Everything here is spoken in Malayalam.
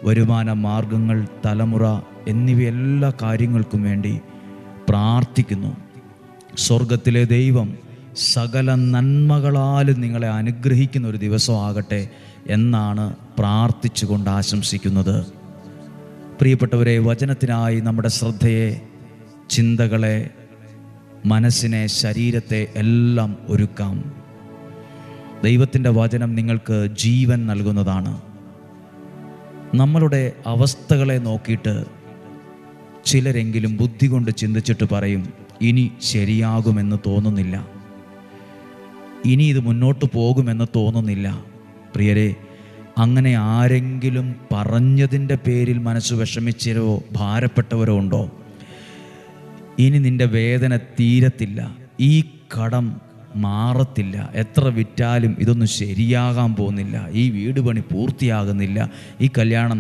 വരുമാന മാർഗങ്ങൾ, തലമുറ എന്നിവയെല്ലാ കാര്യങ്ങൾക്കും വേണ്ടി പ്രാർത്ഥിക്കുന്നു. സ്വർഗത്തിലെ ദൈവം സകല നന്മകളാലും നിങ്ങളെ അനുഗ്രഹിക്കുന്ന ഒരു ദിവസമാകട്ടെ എന്നാണ് പ്രാർത്ഥിച്ചുകൊണ്ട് ആശംസിക്കുന്നത്. പ്രിയപ്പെട്ടവരെ, വചനത്തിനായി നമ്മുടെ ശ്രദ്ധയെ, ചിന്തകളെ, മനസ്സിനെ, ശരീരത്തെ എല്ലാം ഒരുക്കാം. ദൈവത്തിൻ്റെ വചനം നിങ്ങൾക്ക് ജീവൻ നൽകുന്നതാണ്. നമ്മളുടെ അവസ്ഥകളെ നോക്കിയിട്ട് ചിലരെങ്കിലും ബുദ്ധി കൊണ്ട് ചിന്തിച്ചിട്ട് പറയും, ഇനി ശരിയാകുമെന്ന് തോന്നുന്നില്ല, ഇനി ഇത് മുന്നോട്ട് പോകുമെന്ന് തോന്നുന്നില്ല. പ്രിയരെ, അങ്ങനെ ആരെങ്കിലും പറഞ്ഞതിൻ്റെ പേരിൽ മനസ്സ് വിഷമിച്ചവരോ ഭാരപ്പെട്ടവരോ ഉണ്ടോ? ഇനി നിൻ്റെ വേദന തീരത്തില്ല, ഈ കടം മാറത്തില്ല, എത്ര വിറ്റാലും ഇതൊന്നും ശരിയാകാൻ പോകുന്നില്ല, ഈ വീട് പണി പൂർത്തിയാകുന്നില്ല, ഈ കല്യാണം